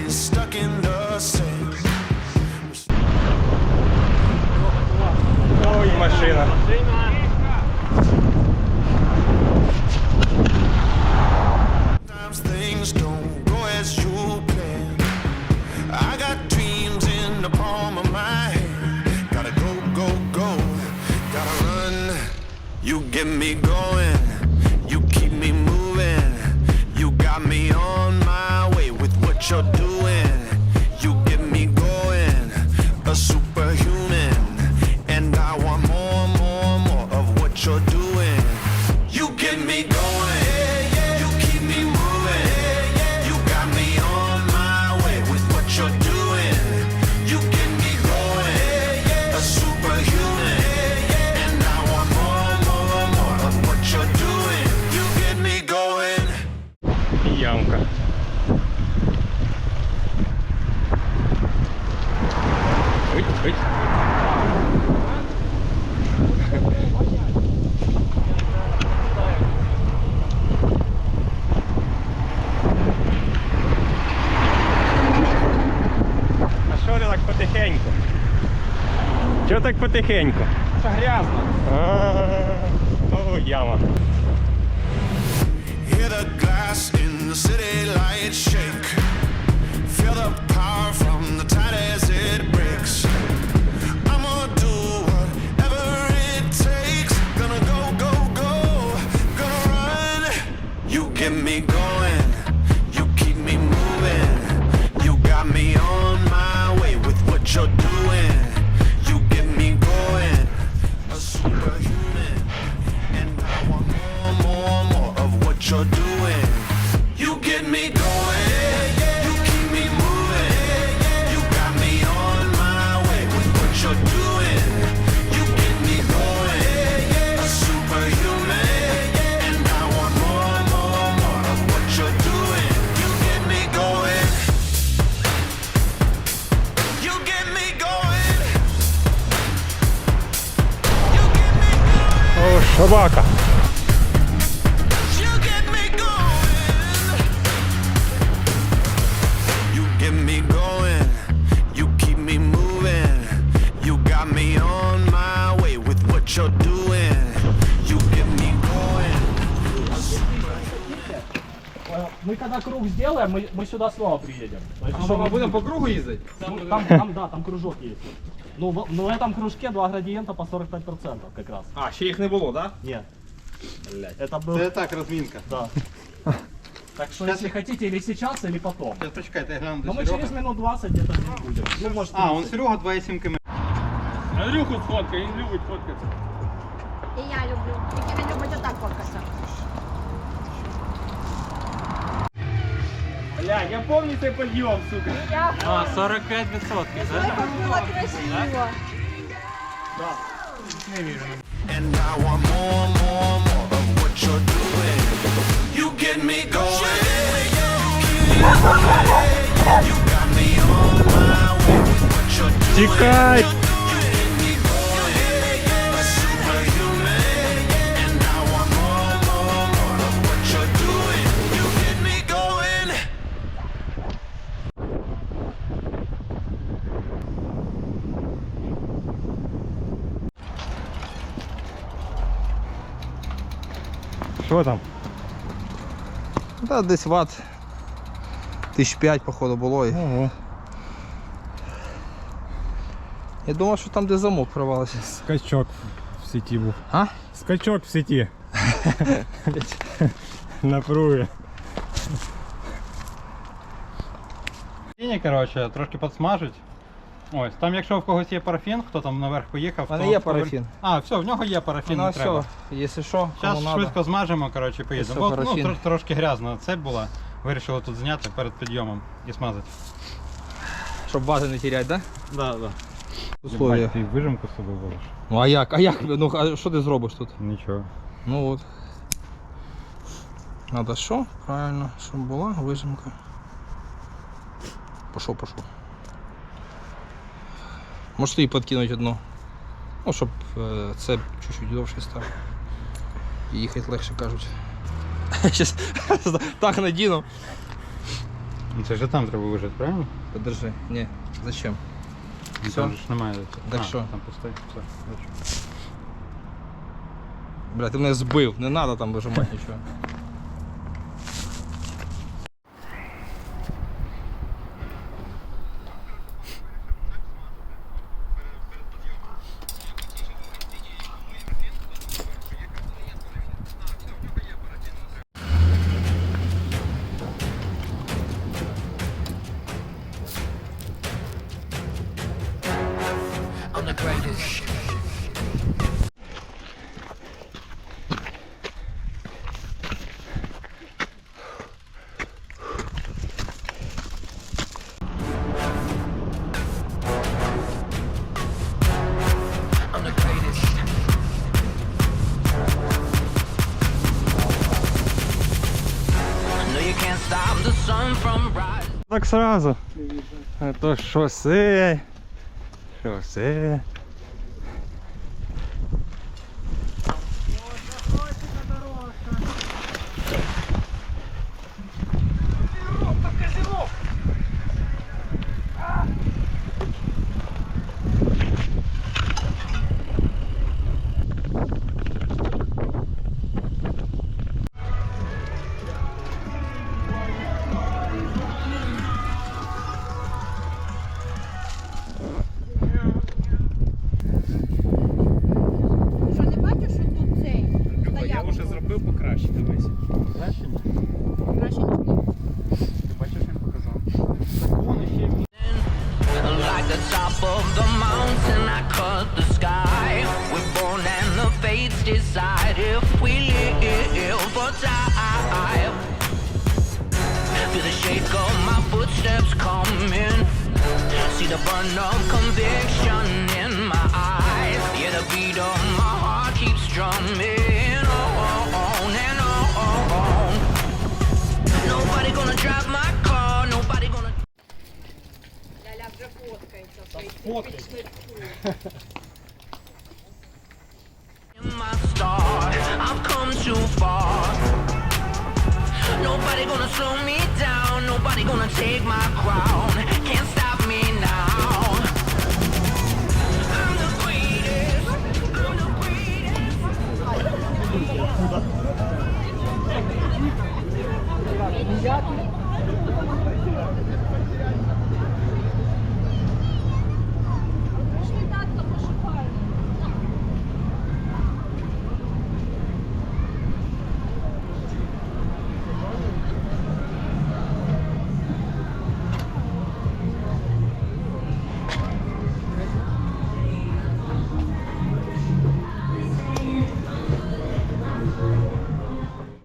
stuck in the same. Ой, машина. Sometimes things don't go as you plan. I got dreams in the palm of my hand. Gotta go, go, go. Gotta run. You get me going. You keep me moving. You got me on my way with what you're doing. You get me going. A superhuman. And I want more, more, more of what you're doing. You get me going. You keep me moving. You got me on my way with what you're doing. You get me going. A superhuman. And I want more, more, more of what you're doing. You get me going. Ямка. Ой, ой. А що ти так потихеньку? Чого так потихеньку? Це грязно. О, яма. Hear the glass in the city lights shake. Feel the power from the tide as it breaks. I'ma do whatever it takes. Gonna go, go, go. Gonna run. You get me going. You keep me moving. You got me on my way with what you're doing. You get me going. A superhuman. And I want more, more, more of what you're doing. You get me going. You keep me moving. You got me on my way with what you're doing. You get me going. A superhuman. And I want more, more, more of what you're doing. You get me going. You get me going. You get me going. О, собака. You get me going. You get me going. You keep me moving. You got me on my way with what you're doing. You get me going. Мы когда круг сделаем, мы сюда снова приедем. То есть, Що, ми будемо по кругу їздити? там кружок есть. Ну, в этом кружке два градиента по 45% как раз. А, ще їх не було, так? Нет, Блять. это был... Це так, розмінка. Да. Так что, если хотите, или сейчас, или потом. Зараз почекайте, я гляну Но до мы через Серега. минут 20 где-то здесь будем. Ну, может, А, он 30. Серега 2,7 км. Андрюху сфоткай, він любить фоткатися. І я люблю. Тільки не любить отак фоткатися. Бля, я помню цей підйом, сука. Я А, 45%, да? так було красиво. And I want more, more, more of what you're doing. You get me going. You got me on my way with what you're doing. Тікай! You get me going. A superhuman. And I want more, more, more of what you're doing. You get me going. Що там? Та десь ват 1005 походу було. Ого. Я думав, що там де замок провалився. Скачок в сеті був. А? Скачок в сеті. Напруги. Тіні, коротше, трошки підсмажить. Ось, там якщо в когось є парафін, хто там наверх поїхав, У мене то є парафін. А, все, в нього є парафін, Ну не треба. все, якщо що, Зараз кому швидко надо. змажемо, коротше, поїдемо. Все, Бо, парафін. трошки грязно це була. Вирішили тут зняти перед підйомом і смазати. Щоб ваги не теряти, да? Да, да. Условия. Ти вижимку з собою водиш? Ну а як? А як? Ну а що ти зробиш тут? Нічого. Ну от. Надо що? Правильно, щоб була вижимка. Пошов. Можете її підкинути одну. Ну, щоб це чуть-чуть довше став. І їхати легше, кажуть. Щас так надіну. Це ж там треба вижити, правильно? Подержи. Ні, зачем? Ну, Всё? Там же ж немає. Так А, що? Там пустой. Все, бачу. Бля, ти мене збив, не треба там вижимати нічого. I'm the greatest. I'm the greatest. No, you can't stop the sun from rising. Так сразу. А то шосе. Шосе. Що, не бачиш, що тут цей? Я вже зробив покраще, дивись. Краще ні? Краще, ніж ні. Ти бачиш, він показав. Like the top of the mountain, I cut the sky. We're born and the fates decide if we live or die. Feel the shake of my footsteps coming. See the burn of conviction in my eyes. Yeah, the beat of my heart keeps drumming on and on. Nobody gonna drive my car, nobody gonna. Ляля вже фоткається. Фоткай. My star, I've come too far. Nobody gonna slow me down. Nobody gonna take my crown. Can't stop me now. I'm the greatest. I'm the greatest.